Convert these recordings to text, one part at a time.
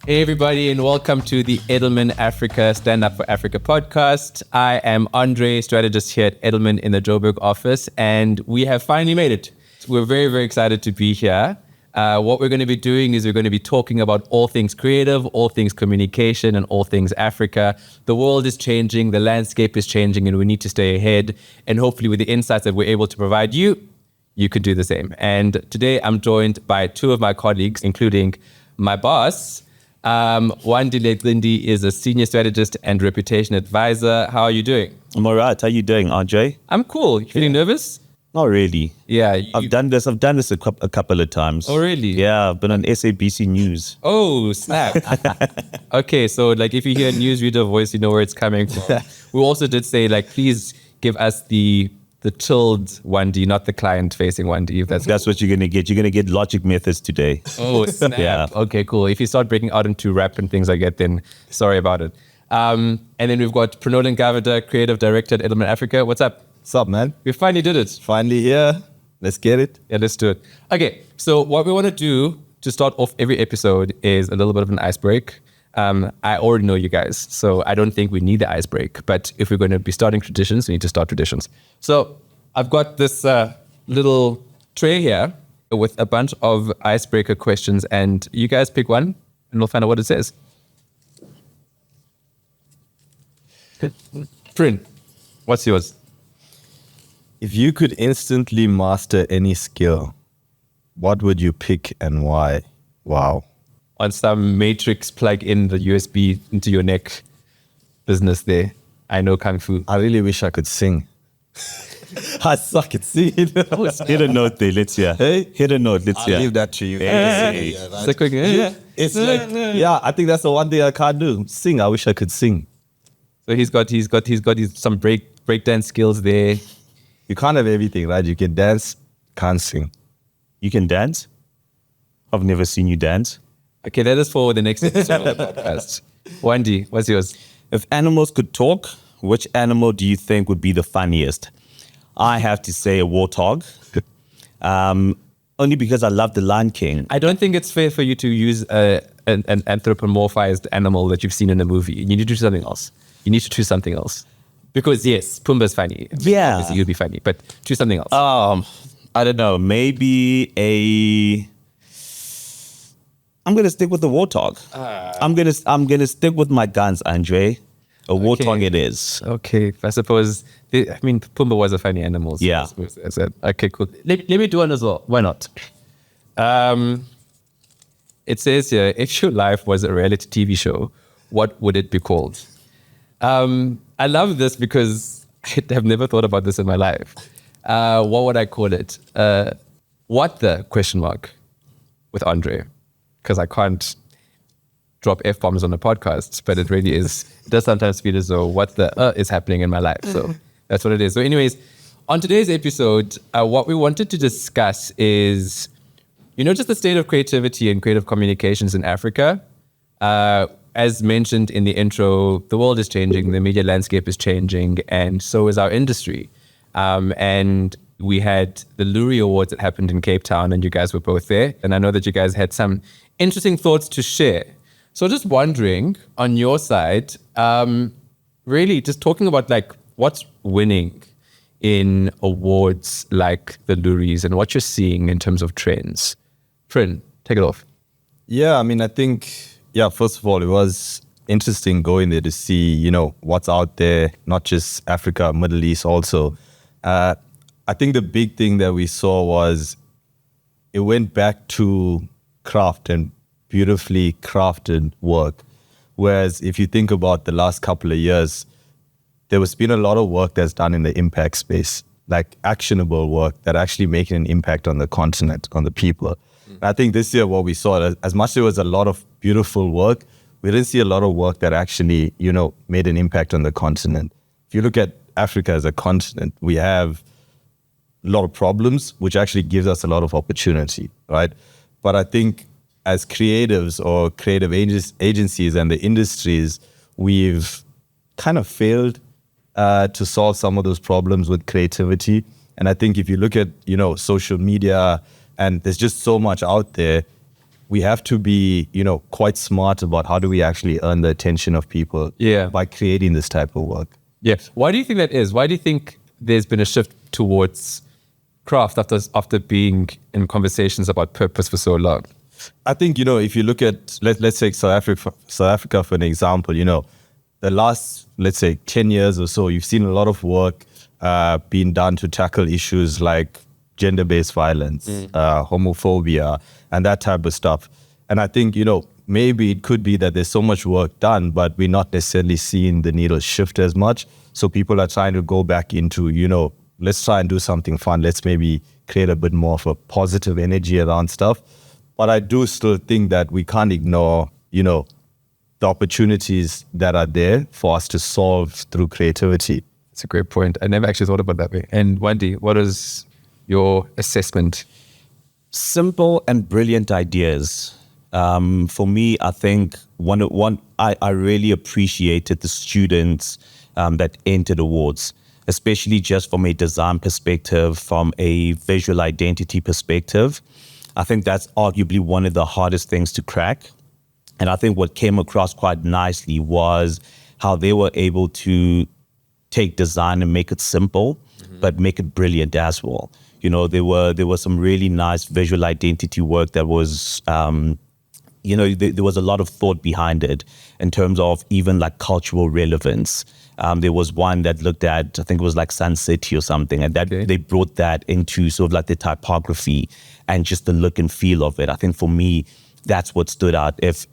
Hey everybody, and welcome to the Edelman Africa Stand Up for Africa podcast. I am Andrei, strategist here at Edelman in the Joburg office, and we have finally made it. We're very, very excited to be here. What we're going to be doing is we're going to be talking about all things creative, all things communication, and all things Africa. The world is changing, the landscape is changing, and we need to stay ahead. And hopefully with the insights that we're able to provide you, you could do the same. And today I'm joined by two of my colleagues, including my boss. Wandile Cindi is a senior strategist and reputation advisor. How are you doing? I'm all right. How are you doing, Andrei? I'm cool. You feeling nervous? Not really. Yeah. I've done this a couple of times. Oh, really? Yeah, I've been on SABC News. Oh, snap. Okay, so like if you hear a newsreader voice, you know where it's coming from. We also did say like, please give us the chilled 1D, not the client-facing 1D. If That's what you're going to get. You're going to get logic methods today. Oh, snap. Yeah. Okay, cool. If you start breaking out into rap and things like that, then sorry about it. And then we've got Prinolan Govender, creative director at Edelman Africa. What's up? What's up, man? We finally did it. Finally here. Let's get it. Yeah, let's do it. Okay, so what we want to do to start off every episode is a little bit of an ice break. I already know you guys, so I don't think we need the ice break. But if we're going to be starting traditions, we need to start traditions. So I've got this little tray here with a bunch of icebreaker questions, and you guys pick one, and we'll find out what it says. Prin, what's yours? If you could instantly master any skill, what would you pick and why? Wow. On some matrix, plug in the USB into your neck business there. I know Kung Fu. I really wish I could sing. I suck at singing. Hit a note there. Let's hear. Hey? Hit a note. Let's I'll hear. leave that to you. It's a quick, It's like, yeah, I think that's the one thing I can't do. Sing. I wish I could sing. So he's got some breakdance skills there. You can't have everything, right? You can dance, can't sing. You can dance? I've never seen you dance. Okay, that is for the next episode of the podcast. Wendy, what's yours? If animals could talk, which animal do you think would be the funniest? I have to say a warthog. Only because I love the Lion King. I don't think it's fair for you to use an anthropomorphized animal that you've seen in a movie. You need to do something else. You need to choose something else. Because yes, Pumbaa's funny. Yeah. Obviously, you'll be funny, but choose something else. I don't know. Maybe I'm gonna stick with the warthog. I'm gonna stick with my guns, Andrei. A warthog it is. Okay, I suppose. Pumbaa was a funny animal. So Yeah. I said, okay, cool. Let me do one as well. Why not? It says here, if your life was a reality TV show, what would it be called? I love this because I have never thought about this in my life. What would I call it? What the ? With Andrei. Because I can't drop F-bombs on a podcast, but it really is. It does sometimes feel as though what the is happening in my life. So that's what it is. So anyways, on today's episode, what we wanted to discuss is, just the state of creativity and creative communications in Africa. As mentioned in the intro, the world is changing, the media landscape is changing, and so is our industry. And we had the Lurie Awards that happened in Cape Town, and you guys were both there. And I know that you guys had some interesting thoughts to share. So just wondering, on your side, really just talking about like what's winning in awards like the Luries and what you're seeing in terms of trends. Prin, take it off. Yeah, I think, first of all, it was interesting going there to see, what's out there, not just Africa, Middle East also. I think the big thing that we saw was it went back to craft and beautifully crafted work. Whereas if you think about the last couple of years, there has been a lot of work that's done in the impact space, like actionable work that actually making an impact on the continent, on the people. I think this year what we saw, as much as there was a lot of beautiful work, we didn't see a lot of work that actually, made an impact on the continent. If you look at Africa as a continent, we have a lot of problems, which actually gives us a lot of opportunity, right? But I think as creatives or creative agencies and the industries, we've kind of failed to solve some of those problems with creativity. And I think if you look at, social media, and there's just so much out there, we have to be, quite smart about how do we actually earn the attention of people by creating this type of work. Yeah. Why do you think that is? Why do you think there's been a shift towards craft after being in conversations about purpose for so long? I think, if you look at, let's take South Africa for an example, the last, let's say 10 years or so, you've seen a lot of work being done to tackle issues like gender-based violence, homophobia, and that type of stuff. And I think, maybe it could be that there's so much work done, but we're not necessarily seeing the needle shift as much. So people are trying to go back into, let's try and do something fun. Let's maybe create a bit more of a positive energy around stuff. But I do still think that we can't ignore, the opportunities that are there for us to solve through creativity. It's a great point. I never actually thought about it that way. And Wendy, what is your assessment? Simple and brilliant ideas. For me, I think I really appreciated the students that entered awards, especially just from a design perspective, from a visual identity perspective. I think that's arguably one of the hardest things to crack. And I think what came across quite nicely was how they were able to take design and make it simple, but make it brilliant as well. There was some really nice visual identity work that was, there was a lot of thought behind it in terms of even like cultural relevance. There was one that looked at, I think it was like Sun City or something, and that they brought that into sort of like the typography and just the look and feel of it. I think for me, that's what stood out. If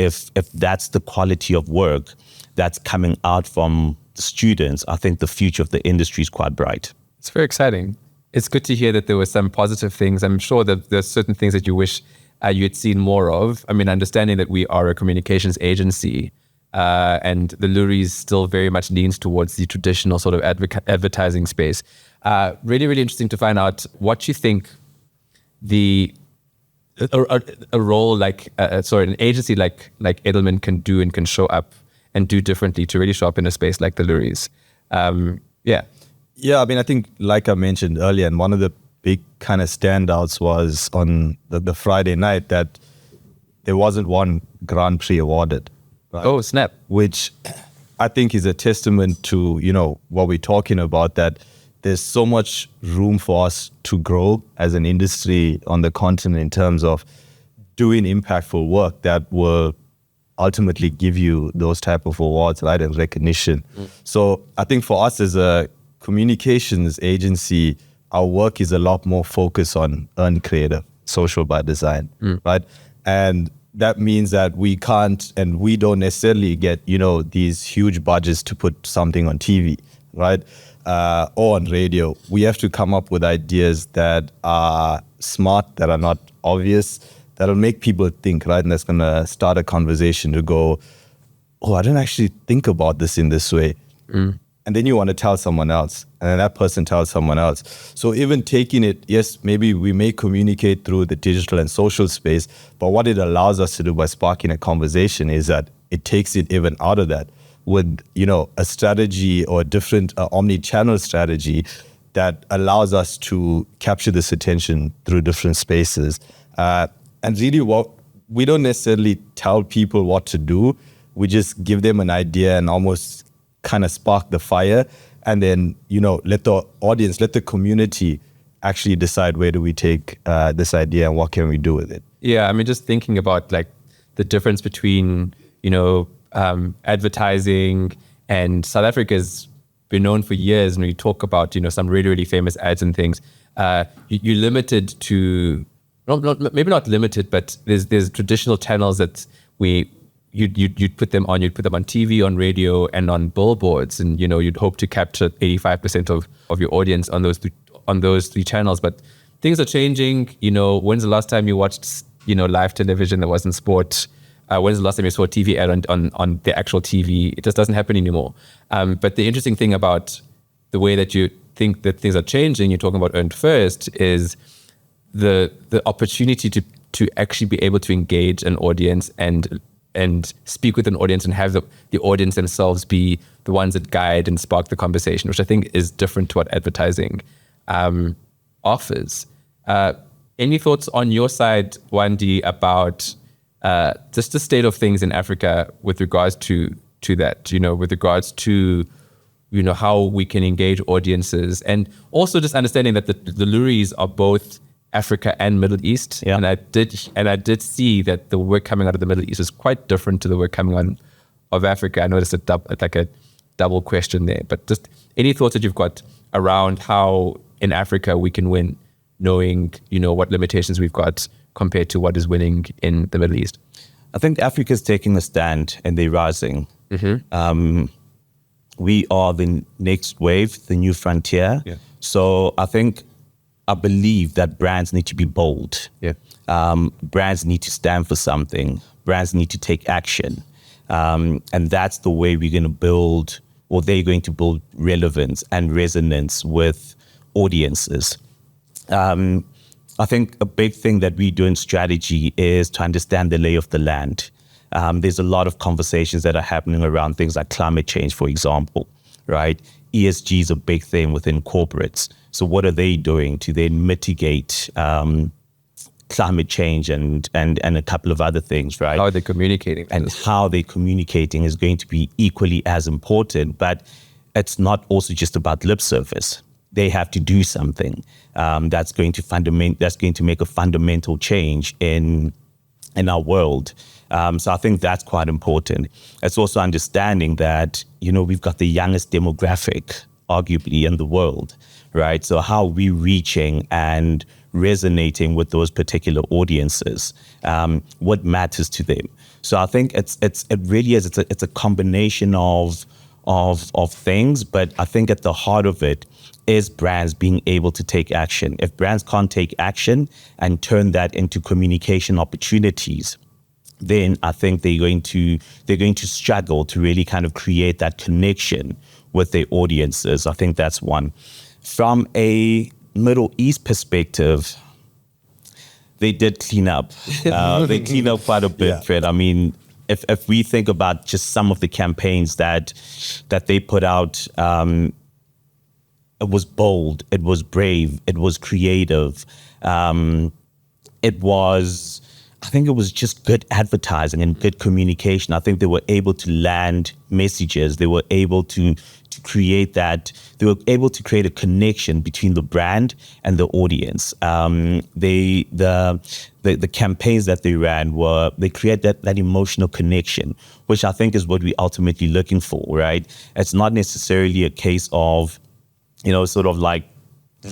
that's the quality of work that's coming out from the students, I think the future of the industry is quite bright. It's very exciting. It's good to hear that there were some positive things. I'm sure that there's certain things that you wish you had seen more of. I mean, understanding that we are a communications agency, and the Luries still very much leans towards the traditional sort of advertising space. Really, really interesting to find out what you think a role like, an agency like Edelman can do and can show up and do differently to really show up in a space like the Luries. Yeah, I mean, I think like I mentioned earlier, and one of the big kind of standouts was on the Friday night that there wasn't one Grand Prix awarded. Right? Oh, snap. Which I think is a testament to, what we're talking about, that there's so much room for us to grow as an industry on the continent in terms of doing impactful work that will ultimately give you those type of awards, right, and recognition. So I think for us as a communications agency, our work is a lot more focused on earn creative, social by design, right? And that means that we can't and we don't necessarily get, these huge budgets to put something on TV, right? Or on radio. We have to come up with ideas that are smart, that are not obvious, that'll make people think, right? And that's going to start a conversation to go, oh, I didn't actually think about this in this way. And then you want to tell someone else, and then that person tells someone else. So even taking it, yes, maybe we may communicate through the digital and social space, but what it allows us to do by sparking a conversation is that it takes it even out of that with, a strategy or a different omni-channel strategy that allows us to capture this attention through different spaces. And really we don't necessarily tell people what to do. We just give them an idea and almost kind of spark the fire, and then, let the audience, let the community actually decide where do we take this idea and what can we do with it. Yeah, I mean, just thinking about like the difference between, advertising, and South Africa's been known for years, and we talk about, some really, really famous ads and things. You're limited to, maybe not limited, but there's traditional channels that you'd put them on TV, on radio, and on billboards, and you'd hope to capture 85% of your audience on those three channels. But things are changing. When's the last time you watched live television that wasn't sport? When's the last time you saw a TV ad on the actual TV? It just doesn't happen anymore. But the interesting thing about the way that you think that things are changing, you're talking about earned first, is the opportunity to actually be able to engage an audience and speak with an audience and have the audience themselves be the ones that guide and spark the conversation, which I think is different to what advertising offers. Any thoughts on your side, Wandi, about just the state of things in Africa with regards to that, with regards to how we can engage audiences, and also just understanding that the Luris are both Africa and Middle East. Yeah. And I did see that the work coming out of the Middle East is quite different to the work coming out of Africa. I noticed a double question there, but just any thoughts that you've got around how in Africa we can win, knowing what limitations we've got compared to what is winning in the Middle East? I think Africa's taking a stand and they're rising. Mm-hmm. We are the next wave, the new frontier. Yeah. So I believe that brands need to be bold. Yeah. Brands need to stand for something. Brands need to take action. And that's the way we're going to build, or they're going to build relevance and resonance with audiences. I think a big thing that we do in strategy is to understand the lay of the land. There's a lot of conversations that are happening around things like climate change, for example, right? ESG is a big thing within corporates. So what are they doing to then mitigate climate change and a couple of other things, right? How are they communicating? And how they're communicating is going to be equally as important, but it's not also just about lip service. They have to do something that's going to make a fundamental change in our world. So I think that's quite important. It's also understanding that, we've got the youngest demographic, arguably, in the world, right? So how are we reaching and resonating with those particular audiences? What matters to them? So I think it really is. It's a combination of things, but I think at the heart of it is brands being able to take action. If brands can't take action and turn that into communication opportunities, then I think they're going to struggle to really kind of create that connection with their audiences. I think that's one. From a Middle East perspective, they did clean up. They cleaned up quite a bit, Fred. I mean, if we think about just some of the campaigns that they put out, it was bold, it was brave, it was creative. I think it was just good advertising and good communication. I think they were able to land messages. They were able to create that. They were able to create a connection between the brand and the audience. The campaigns that they ran they created that emotional connection, which I think is what we're ultimately looking for, right? It's not necessarily a case of, sort of like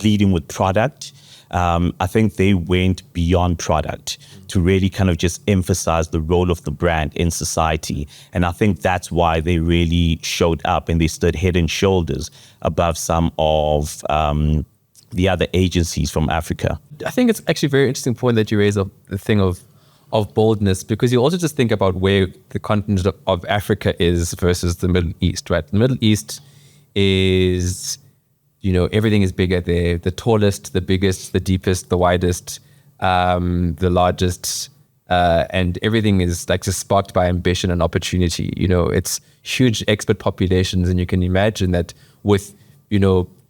leading with product. I think they went beyond product to really kind of just emphasize the role of the brand in society. And I think that's why they really showed up and they stood head and shoulders above some of the other agencies from Africa. I think it's actually a very interesting point that you raise of the thing of boldness, because you also just think about where the continent of Africa is versus the Middle East, right? The Middle East is, everything is bigger there. The tallest, the biggest, the deepest, the widest, the largest, and everything is like just sparked by ambition and opportunity. It's huge expert populations, and you can imagine that with,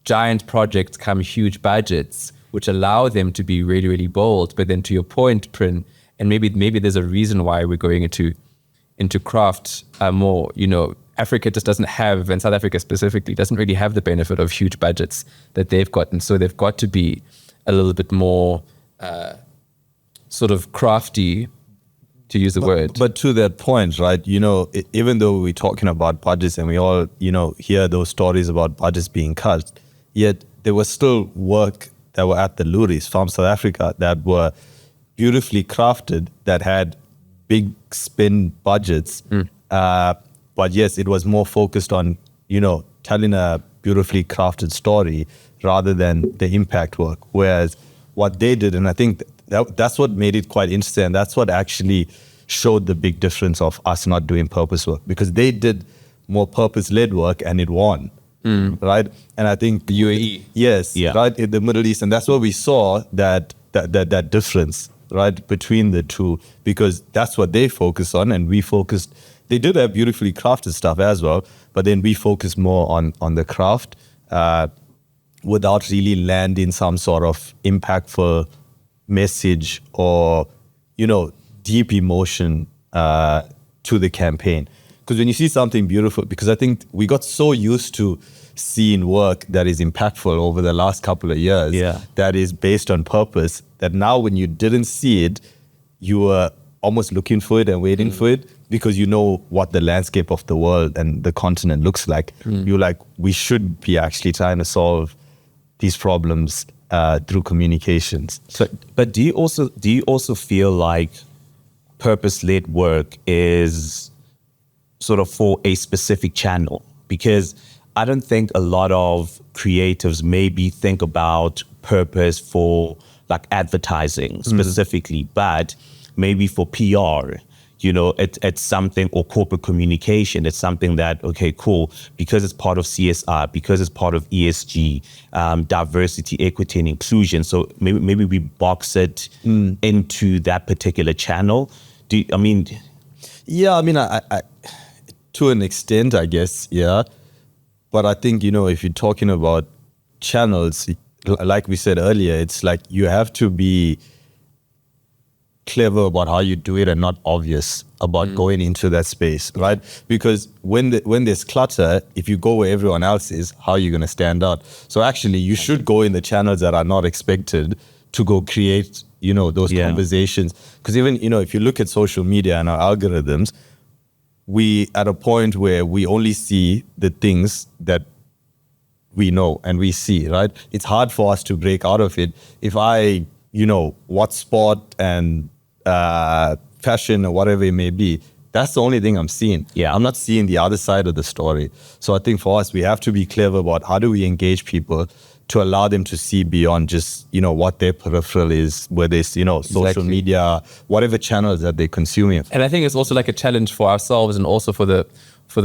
giant projects come huge budgets, which allow them to be really, really bold. But then to your point, Prin, and maybe there's a reason why we're going into craft more, Africa just doesn't have, and South Africa specifically, doesn't really have the benefit of huge budgets that they've got. And so they've got to be a little bit more sort of crafty, to use the word. But to that point, right, even though we're talking about budgets and we all, hear those stories about budgets being cut, yet there was still work that were at the Luris from South Africa that were beautifully crafted, that had big spin budgets. But yes, it was more focused on, telling a beautifully crafted story rather than the impact work. Whereas what they did, and I think that's what made it quite interesting. And that's what actually showed the big difference of us not doing purpose work, because they did more purpose-led work and it won, right? And I think The UAE. Yes, Yeah. right, in the Middle East. And that's where we saw that difference, right, between the two, because that's what they focused on and we focused. They did have beautifully crafted stuff as well, but then we focused more on the craft without really landing some sort of impactful message or, deep emotion to the campaign. Because when you see something beautiful, because I think we got so used to seeing work that is impactful over the last couple of years, that is based on purpose, that now when you didn't see it, you were almost looking for it and waiting for it, because you know what the landscape of the world and the continent looks like. You're like, we should be actually trying to solve these problems through communications. But do you also feel like purpose-led work is sort of for a specific channel? Because I don't think a lot of creatives maybe think about purpose for like advertising specifically, but maybe for PR, you know, it's something, or corporate communication. It's something that, okay, cool, because it's part of CSR, because it's part of ESG, diversity, equity, and inclusion. So maybe we box it into that particular channel. Yeah, I mean, I to an extent, I guess, yeah. But I think, you know, if you're talking about channels, like we said earlier, it's like you have to be clever about how you do it and not obvious about going into that space, right? Because when there's clutter, if you go where everyone else is, how are you going to stand out? So actually, you should go in the channels that are not expected to go create, you know, those conversations. Because even, you know, if you look at social media and our algorithms, we at a point where we only see the things that we know and we see, right? It's hard for us to break out of it. If I, you know, what sport and fashion or whatever it may be, that's the only thing I'm seeing. Yeah. I'm not seeing the other side of the story. So I think for us, we have to be clever about how do we engage people to allow them to see beyond just, you know, what their peripheral is, whether it's, you know, social media, whatever channels that they're consuming. And I think it's also like a challenge for ourselves and also for the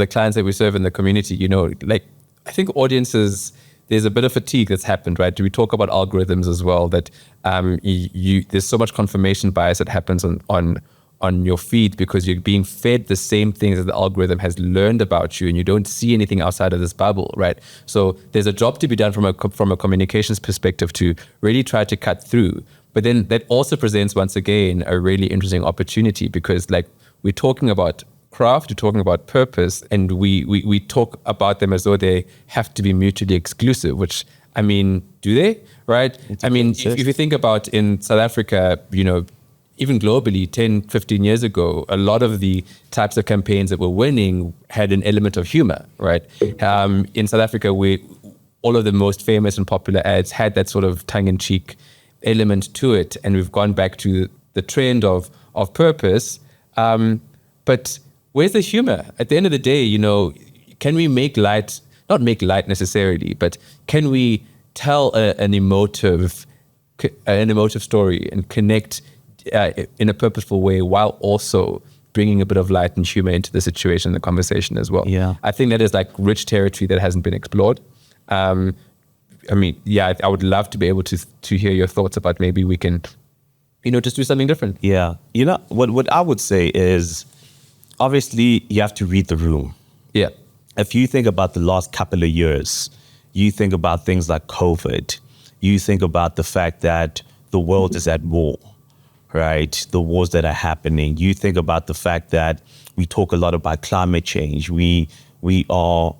clients that we serve in the community. You know, like I think audiences, there's a bit of fatigue that's happened, right? Do we talk about algorithms as well? That there's so much confirmation bias that happens on your feed because you're being fed the same things that the algorithm has learned about you, and you don't see anything outside of this bubble, right? So there's a job to be done from a communications perspective to really try to cut through. But then that also presents, once again, a really interesting opportunity, because like we're talking about craft, we're talking about purpose, and we talk about them as though they have to be mutually exclusive, which, I mean, do they, right? I mean, if you think about in South Africa, you know, even globally, 10, 15 years ago, a lot of the types of campaigns that were winning had an element of humor, right? In South Africa, all of the most famous and popular ads had that sort of tongue-in-cheek element to it, and we've gone back to the trend of purpose. But where's the humor? At the end of the day, you know, can we make light, not make light necessarily, but can we tell an emotive story and connect in a purposeful way while also bringing a bit of light and humor into the situation and the conversation as well? Yeah. I think that is like rich territory that hasn't been explored. I mean, yeah, I would love to be able to hear your thoughts about maybe we can, you know, just do something different. Yeah. You know, what I would say is, obviously, you have to read the room. Yeah. If you think about the last couple of years, you think about things like COVID, you think about the fact that the world is at war, right? The wars that are happening. You think about the fact that we talk a lot about climate change. We are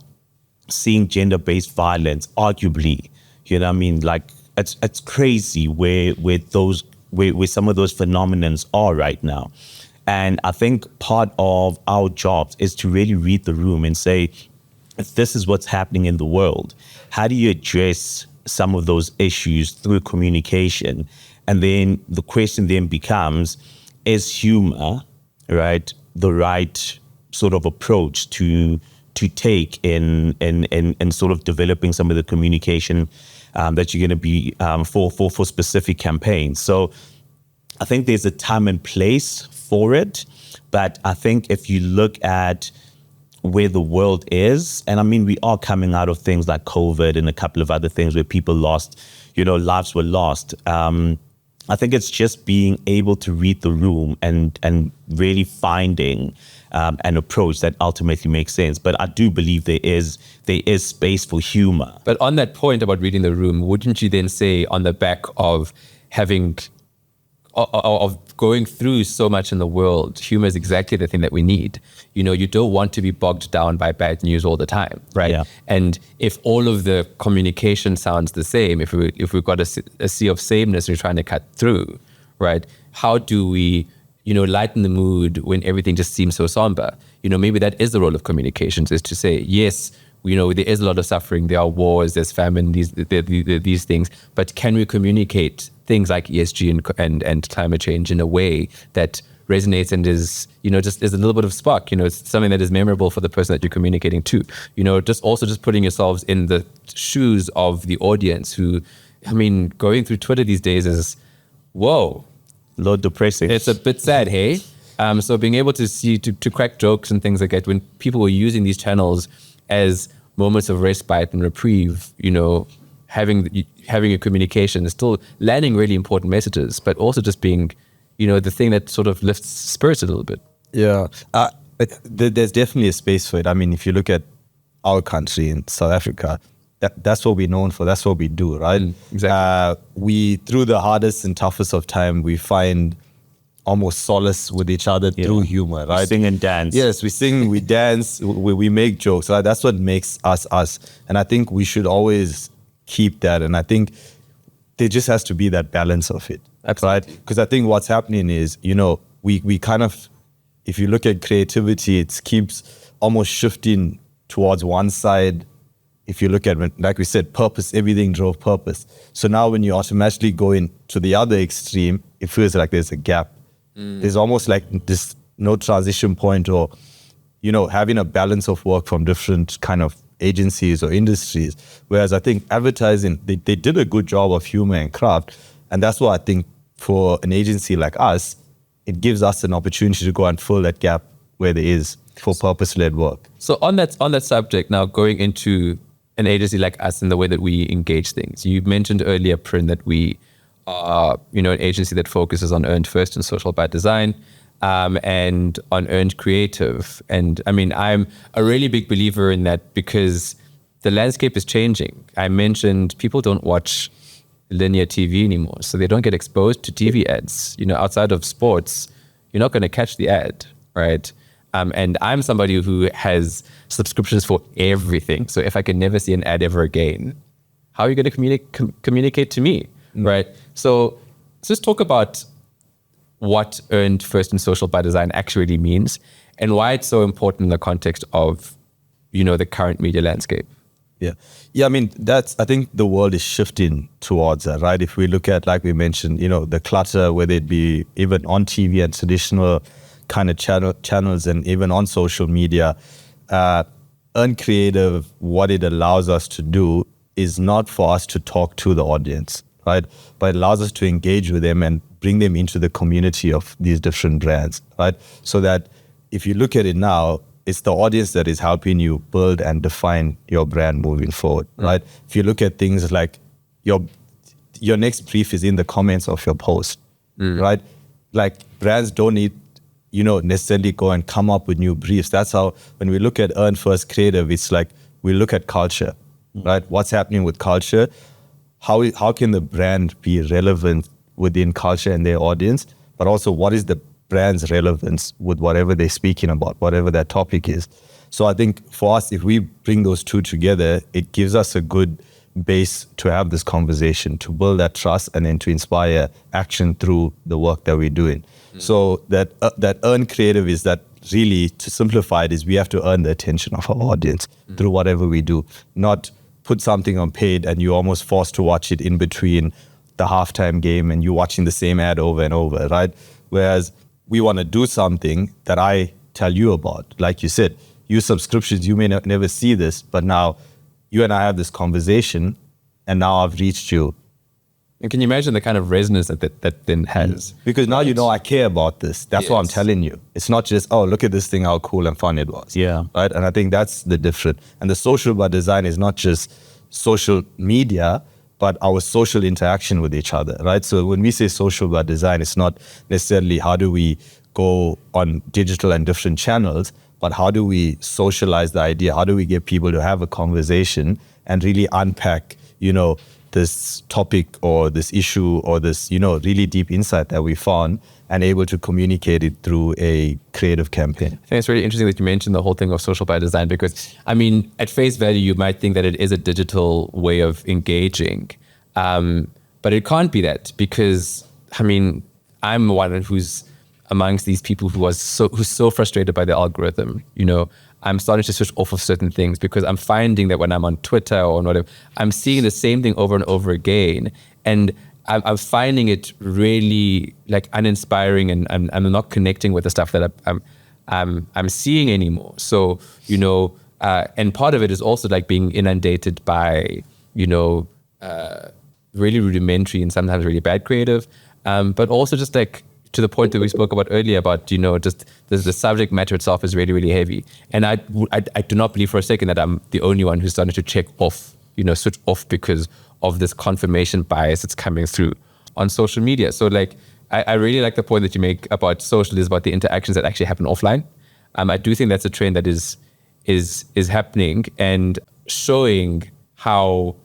seeing gender-based violence, arguably. You know what I mean? Like, it's crazy where some of those phenomenons are right now. And I think part of our jobs is to really read the room and say, if this is what's happening in the world, how do you address some of those issues through communication? And then the question then becomes, is humor, right, the right sort of approach to take in sort of developing some of the communication that you're going to be for specific campaigns? So I think there's a time and place for it, but I think if you look at where the world is, and I mean, we are coming out of things like COVID and a couple of other things where people lost, you know, lives were lost. I think it's just being able to read the room and really finding an approach that ultimately makes sense. But I do believe there is space for humor. But on that point about reading the room, wouldn't you then say, on the back of having of going through so much in the world, humor is exactly the thing that we need. You know, you don't want to be bogged down by bad news all the time, right? Yeah. And if all of the communication sounds the same, if we've got a sea of sameness we're trying to cut through, right? How do we, you know, lighten the mood when everything just seems so somber? You know, maybe that is the role of communications, is to say, yes, you know, there is a lot of suffering, there are wars, there's famine, these things, but can we communicate things like ESG and climate change in a way that resonates and is, you know, just is a little bit of spark, you know, it's something that is memorable for the person that you're communicating to, you know, just putting yourselves in the shoes of the audience who, I mean, going through Twitter these days is, whoa. A lot depressing. It's a bit sad, hey? So being able to see, to crack jokes and things like that, when people were using these channels as moments of respite and reprieve, you know, having a communication, still landing really important messages, but also just being, you know, the thing that sort of lifts spirits a little bit. Yeah, there's definitely a space for it. I mean, if you look at our country in South Africa, that's what we're known for. That's what we do, right? Exactly. We, through the hardest and toughest of time, we find almost solace with each other through humor, right? We sing and dance. Yes, we sing, we dance, we make jokes, right? That's what makes us us. And I think we should always keep that. And I think there just has to be that balance of it. Absolutely. Right? Because I think what's happening is, you know, we kind of, if you look at creativity, it keeps almost shifting towards one side. If you look at, like we said, purpose, everything drove purpose. So now when you automatically go into the other extreme, it feels like there's a gap. There's almost like this no transition point, or, you know, having a balance of work from different kind of agencies or industries. Whereas I think advertising, they did a good job of humor and craft. And that's why I think for an agency like us, it gives us an opportunity to go and fill that gap where there is for purpose-led work. So on that subject, now going into an agency like us and the way that we engage things, you mentioned earlier, Prin, that we are, you know, an agency that focuses on earned first and social by design, and on earned creative. And I mean, I'm a really big believer in that because the landscape is changing. I mentioned people don't watch linear TV anymore, so they don't get exposed to TV ads. You know, outside of sports, you're not going to catch the ad, right? And I'm somebody who has subscriptions for everything. So if I can never see an ad ever again, how are you going to communicate to me, right? So let's just talk about what earned first and social by design actually means and why it's so important in the context of, you know, the current media landscape. Yeah. I mean, I think the world is shifting towards that, right? If we look at, like we mentioned, you know, the clutter, whether it be even on TV and traditional kind of channels and even on social media, earned creative, what it allows us to do is not for us to talk to the audience, right? But it allows us to engage with them and bring them into the community of these different brands, right? So that if you look at it now, it's the audience that is helping you build and define your brand moving forward, right? If you look at things like your next brief is in the comments of your post, right? Like brands don't need, you know, necessarily go and come up with new briefs. That's how, when we look at Earn First Creative, it's like we look at culture, right? What's happening with culture? How can the brand be relevant within culture and their audience? But also, what is the brand's relevance with whatever they're speaking about, whatever that topic is? So I think for us, if we bring those two together, it gives us a good base to have this conversation, to build that trust, and then to inspire action through the work that we're doing. So that earn creative is that, really, to simplify it, is we have to earn the attention of our audience through whatever we do, not put something on paid and you're almost forced to watch it in between the halftime game and you're watching the same ad over and over, right? Whereas we want to do something that I tell you about. Like you said, you subscriptions, you may never see this, but now you and I have this conversation and now I've reached you. And can you imagine the kind of resonance that then has? Because now you know I care about this. That's what I'm telling you. It's not just, oh, look at this thing, how cool and fun it was. Yeah. Right? And I think that's the difference. And the social by design is not just social media, but our social interaction with each other, right? So when we say social by design, it's not necessarily how do we go on digital and different channels, but how do we socialize the idea? How do we get people to have a conversation and really unpack, you know, this topic or this issue or this, really deep insight that we found and able to communicate it through a creative campaign. I think it's really interesting that you mentioned the whole thing of social by design, because I mean, at face value, you might think that it is a digital way of engaging, but it can't be that, because I mean, I'm one who's amongst these people who's so frustrated by the algorithm. I'm starting to switch off of certain things because I'm finding that when I'm on Twitter or whatever, I'm seeing the same thing over and over again, and I'm finding it really like uninspiring, and I'm not connecting with the stuff that I'm seeing anymore. So and part of it is also like being inundated by really rudimentary and sometimes really bad creative, but also just like to the point that we spoke about earlier about just the subject matter itself is really, really heavy. And I do not believe for a second that I'm the only one who's starting to check off, switch off because of this confirmation bias that's coming through on social media. So like, I really like the point that you make about social is about the interactions that actually happen offline. I do think that's a trend that is happening and showing how,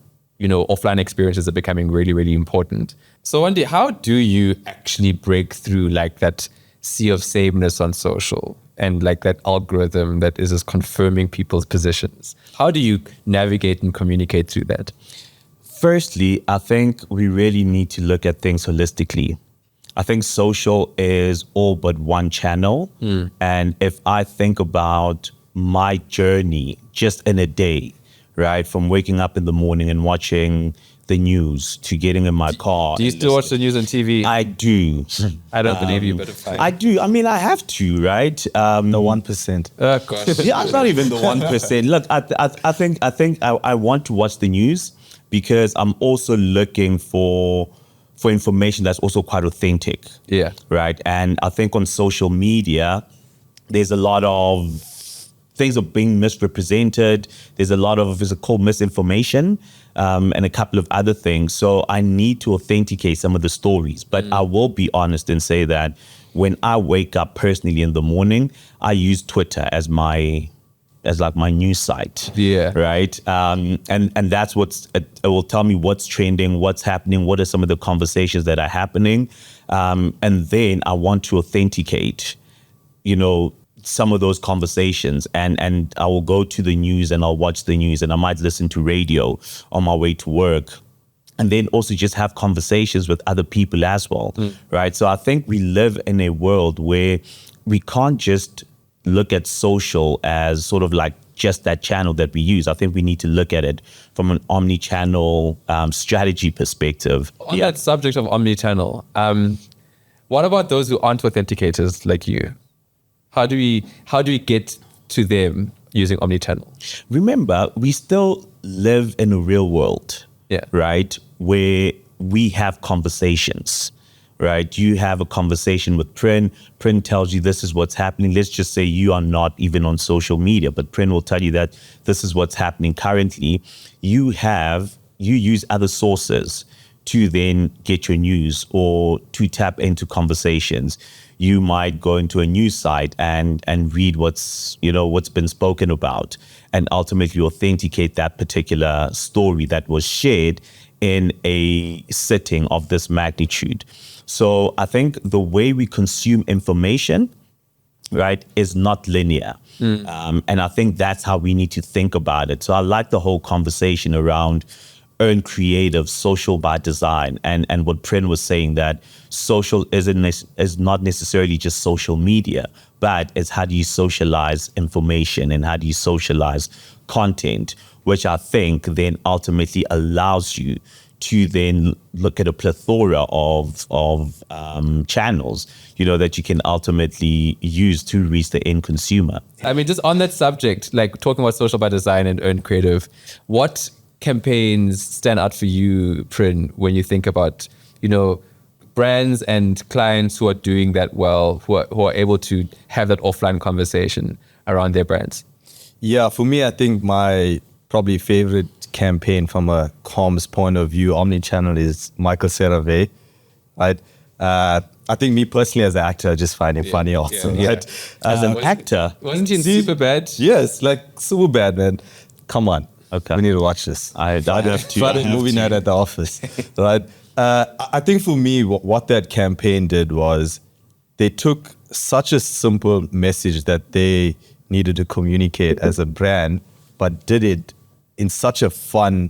offline experiences are becoming really, really important. So Wandile, how do you actually break through like that sea of sameness on social and like that algorithm that is just confirming people's positions? How do you navigate and communicate through that? Firstly, I think we really need to look at things holistically. I think social is all but one channel. And if I think about my journey just in a day, right, from waking up in the morning and watching the news to getting in my car. Do you still watch the news on TV? I do. I don't believe you, but fine. I do. I mean, I have to, right? The 1%. Oh, gosh. Yeah, I'm not even the 1%. Look, I think I want to watch the news because I'm also looking for information that's also quite authentic. Yeah. Right. And I think on social media, there's a lot of things are being misrepresented. There's a lot of physical misinformation and a couple of other things. So I need to authenticate some of the stories. But I will be honest and say that when I wake up personally in the morning, I use Twitter as like my news site. Yeah. Right. And that's it will tell me what's trending, what's happening, what are some of the conversations that are happening. And then I want to authenticate, some of those conversations, and I will go to the news and I'll watch the news, and I might listen to radio on my way to work, and then also just have conversations with other people as well, right? So I think we live in a world where we can't just look at social as sort of like just that channel that we use. I think we need to look at it from an omni-channel strategy perspective. On that subject of omni-channel, what about those who aren't authenticators like you? How do we get to them using omnichannel? Remember, we still live in a real world, right? Where we have conversations, right? You have a conversation with Prin. Prin tells you this is what's happening. Let's just say you are not even on social media, but Prin will tell you that this is what's happening currently. You use other sources to then get your news or to tap into conversations. You might go into a news site and read what's been spoken about, and ultimately authenticate that particular story that was shared in a setting of this magnitude. So I think the way we consume information, right, is not linear. And I think that's how we need to think about it. So I like the whole conversation around earn creative, social by design, and what Prin was saying, that social is not necessarily just social media, but it's how do you socialize information and how do you socialize content, which I think then ultimately allows you to then look at a plethora of channels, that you can ultimately use to reach the end consumer. I mean, just on that subject, like talking about social by design and earn creative, what campaigns stand out for you, Prin, when you think about, brands and clients who are doing that well, who are able to have that offline conversation around their brands? Yeah, for me, I think my probably favorite campaign from a comms point of view, omnichannel, is Michael CeraVe, right? I think me personally as an actor, I just find him funny also, right? As an actor. Wasn't he in Superbad? Yes, like super bad, man. Come on. Okay. We need to watch this. I'd have to. Friday movie night at the office, right? I think for me, what that campaign did was they took such a simple message that they needed to communicate as a brand, but did it in such a fun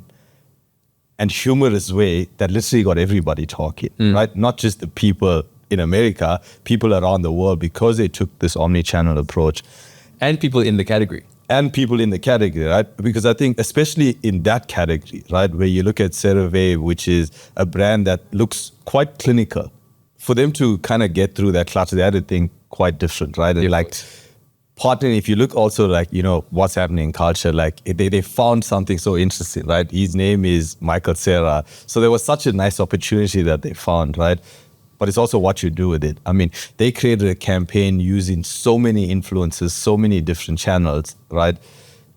and humorous way that literally got everybody talking, right? Not just the people in America, people around the world, because they took this omni-channel approach. And people in the category. And people in the category, right? Because I think especially in that category, right, where you look at CeraVe, which is a brand that looks quite clinical, for them to kind of get through that clutter, they had to think quite different, right? And like partnering, if you look also like, you know, what's happening in culture, like they found something so interesting, right? His name is Michael Cera. So there was such a nice opportunity that they found, right? But it's also what you do with it. I mean, they created a campaign using so many influences, so many different channels, right?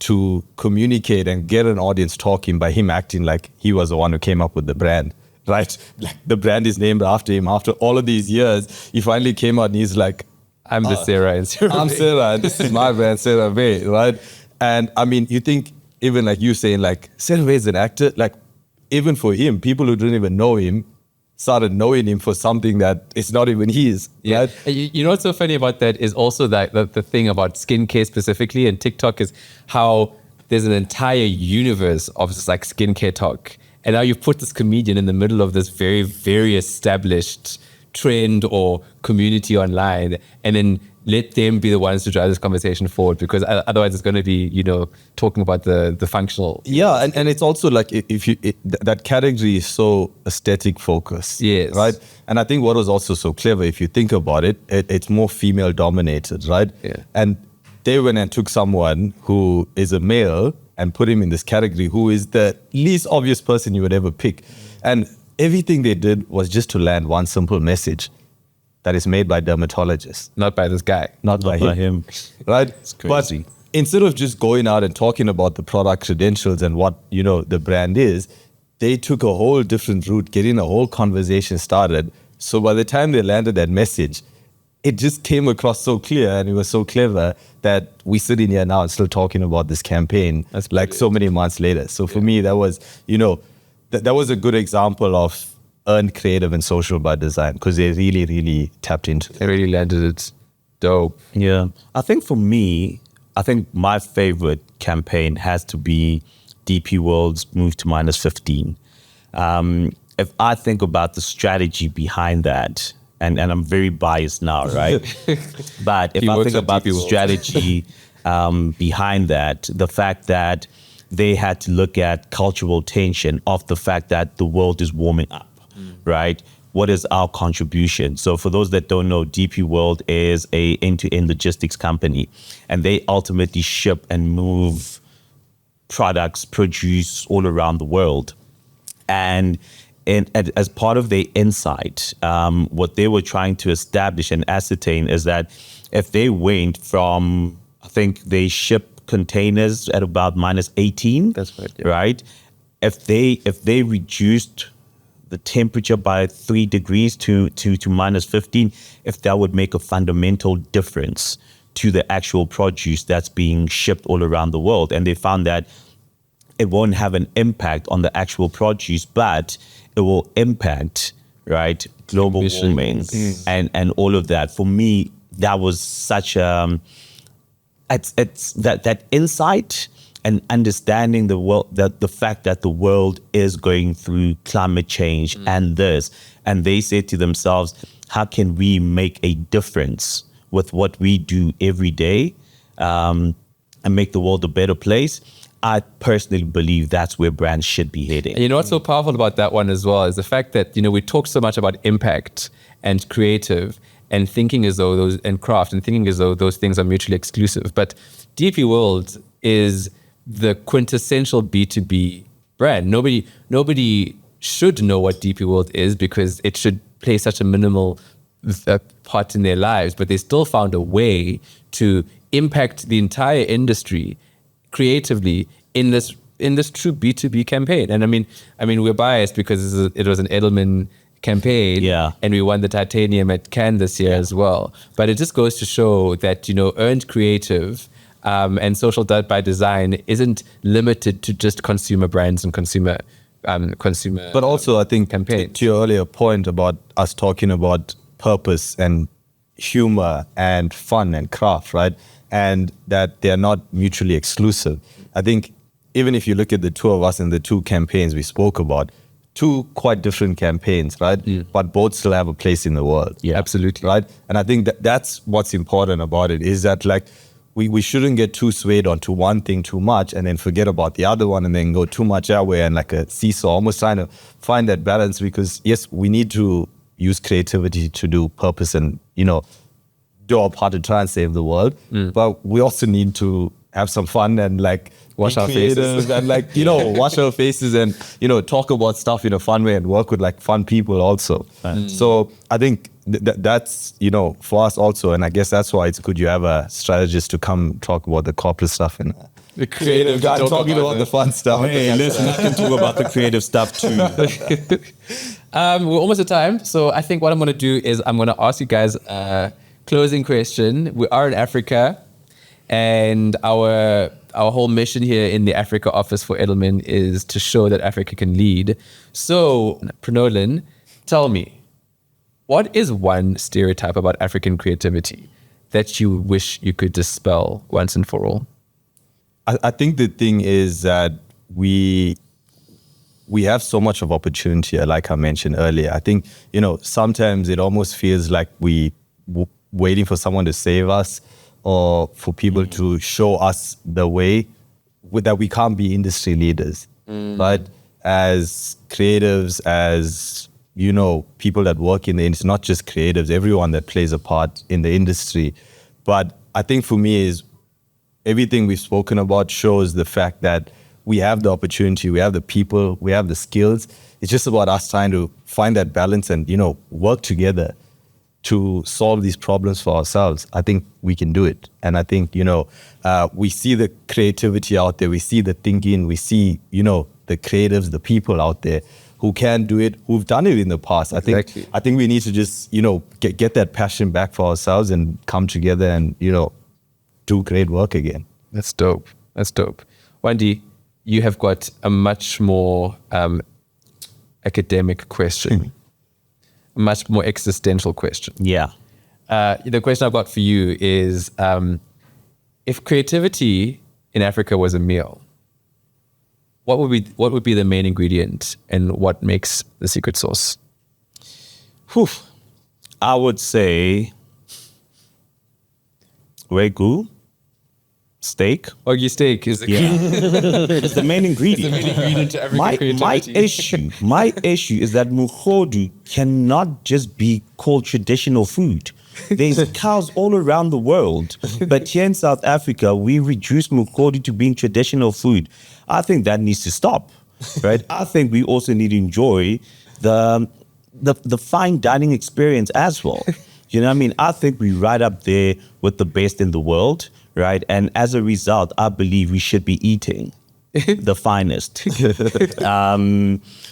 To communicate and get an audience talking by him acting like he was the one who came up with the brand, right? Like the brand is named after him. After all of these years, he finally came out and he's like, I'm the Sarah and Sarah. I'm Sarah and this is my brand, CeraVe, right? And I mean, you think even like you saying like, CeraVe is an actor, like even for him, people who didn't even know him, started knowing him for something that it's not even his. Yeah. Right? You know what's so funny about that is also that the thing about skincare specifically and TikTok is how there's an entire universe of just like skincare talk. And now you've put this comedian in the middle of this very, very established trend or community online, and then let them be the ones to drive this conversation forward, because otherwise it's going to be, you know, talking about the functional. Yeah, and it's also like that category is so aesthetic focused. Yes. Right? And I think what was also so clever, if you think about it, it's more female dominated, right? Yeah. And they went and took someone who is a male and put him in this category, who is the least obvious person you would ever pick. And everything they did was just to land one simple message that is made by dermatologists. Not by this guy. Not by him. Right? It's crazy. But instead of just going out and talking about the product credentials and what, you know, the brand is, they took a whole different route, getting a whole conversation started. So by the time they landed that message, it just came across so clear and it was so clever that we sitting here now and still talking about this campaign like so many months later. So for me, that was, you know, that was a good example of earned creative and social by design, because they really, really tapped into it. They really landed it dope. Yeah. I think for me, my favorite campaign has to be DP World's move to -15. If I think about the strategy behind that, and I'm very biased now, right? But if I think about the strategy behind that, the fact that they had to look at cultural tension of the fact that the world is warming up, right? What is our contribution? So for those that don't know, DP World is a end-to-end logistics company, and they ultimately ship and move products, produce all around the world. And as part of their insight, what they were trying to establish and ascertain is that if they went from, I think they ship containers at about -18. That's right. Yeah. Right? If they reduced the temperature by 3 degrees to -15, if that would make a fundamental difference to the actual produce that's being shipped all around the world. And they found that it won't have an impact on the actual produce, but it will impact, right, global warming and all of that. For me, that was such it's that insight and understanding the world, that the fact that the world is going through climate change and they said to themselves, how can we make a difference with what we do every day and make the world a better place? I personally believe that's where brands should be heading. And you know what's so powerful about that one as well is the fact that, you know, we talk so much about impact and creative and thinking as though those, and craft, and thinking as though those things are mutually exclusive. But DP World is the quintessential B2B brand. Nobody should know what DP World is because it should play such a minimal part in their lives, but they still found a way to impact the entire industry creatively in this true B2B campaign. And I mean we're biased because it was an Edelman campaign, and we won the titanium at Cannes this year as well. But it just goes to show that, you know, earned creative and social by design isn't limited to just consumer brands and consumer. But also, I think campaigns. to your earlier point about us talking about purpose and humor and fun and craft, right? And that they're not mutually exclusive. I think even if you look at the two of us and the two campaigns we spoke about, two quite different campaigns, right? But both still have a place in the world. Yeah, absolutely. Right? And I think that's what's important about it, is that like we shouldn't get too swayed onto one thing too much and then forget about the other one and then go too much our way and like a seesaw, almost trying to find that balance, because yes, we need to use creativity to do purpose and, do our part to try and save the world. But we also need to have some fun and like wash our faces and like, wash our faces and, talk about stuff in a fun way and work with like fun people also. So I think that's, for us also. And I guess that's why it's good you have a strategist to come talk about the corporate stuff and the creative guy talking about the fun stuff. Hey, listen, I can talk about the creative stuff too. We're almost at time. So I think what I'm going to do is I'm going to ask you guys a closing question. We are in Africa, and our whole mission here in the Africa office for Edelman is to show that Africa can lead. So, Prinolan, tell me, what is one stereotype about African creativity that you wish you could dispel once and for all? I think the thing is that we have so much of opportunity, like I mentioned earlier. I think, sometimes it almost feels like we waiting for someone to save us or for people to show us the way that we can't be industry leaders, right? As creatives, as, people that work in the industry, not just creatives, everyone that plays a part in the industry. But I think for me is everything we've spoken about shows the fact that we have the opportunity, we have the people, we have the skills. It's just about us trying to find that balance and, work together to solve these problems for ourselves. I think we can do it. And I think, we see the creativity out there, we see the thinking, we see, the creatives, the people out there who can do it, who've done it in the past. Exactly. I think we need to just, get that passion back for ourselves and come together and, do great work again. That's dope. Wandi, you have got a much more academic question, a much more existential question. Yeah. The question I've got for you is, if creativity in Africa was a meal, what would be the main ingredient and what makes the secret sauce? I would say Wagyu steak. Wagyu steak is It's the main ingredient. the main ingredient to African creativity. My issue is that muhodu cannot just be called traditional food. There's cows all around the world, but here in South Africa, we reduce muhodu to being traditional food. I think that needs to stop, right? I think we also need to enjoy the fine dining experience as well. You know what I mean? I think we're right up there with the best in the world, right? And as a result, I believe we should be eating the finest.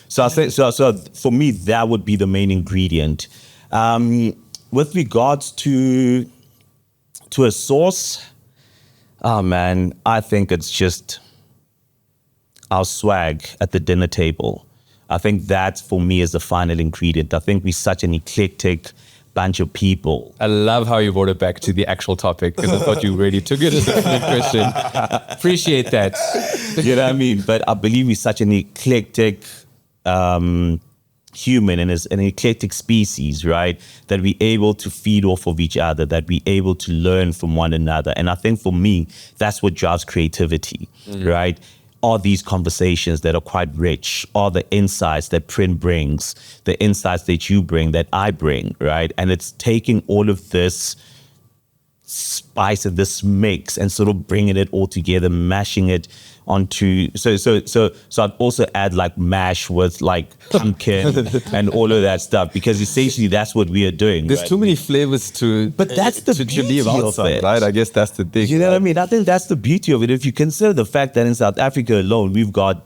So for me, that would be the main ingredient. With regards to a sauce, oh man, I think it's just our swag at the dinner table. I think that for me is the final ingredient. I think we're such an eclectic bunch of people. I love how you brought it back to the actual topic because I thought you really took it as a good question. Appreciate that. You know what I mean? But I believe we're such an eclectic human and as an eclectic species, right? That we're able to feed off of each other, that we're able to learn from one another. And I think for me, that's what drives creativity, right? Are these conversations that are quite rich, are the insights that Prin brings, the insights that you bring, that I bring, right? And it's taking all of this spice and this mix and sort of bringing it all together, mashing it onto, so I'd also add like mash with like pumpkin and all of that stuff, because essentially that's what we are doing. There's right? too many flavors to, But that's the to beauty leave of outside, it. right? I guess that's the thing. You know what I mean? I think that's the beauty of it. If you consider the fact that in South Africa alone, we've got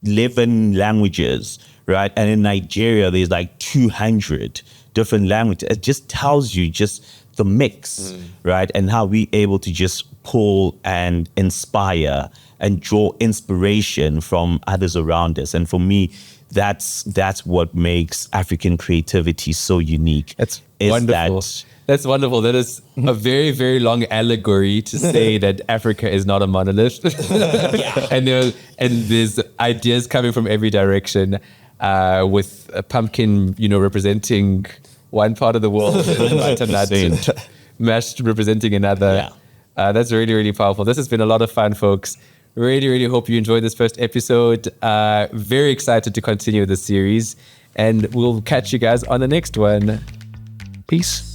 11 languages, right? And in Nigeria, there's like 200, different language. It just tells you just the mix, right? And how we able to just pull and inspire and draw inspiration from others around us. And for me, that's what makes African creativity so unique. That's wonderful. That's wonderful. That is a very, very long allegory to say that Africa is not a monolith. and there's ideas coming from every direction, with a pumpkin, representing one part of the world, and butternut mashed representing another. That's really, really powerful. This has been a lot of fun, folks. Really, really hope you enjoyed this first episode. Very excited to continue this series, and we'll catch you guys on the next one. Peace.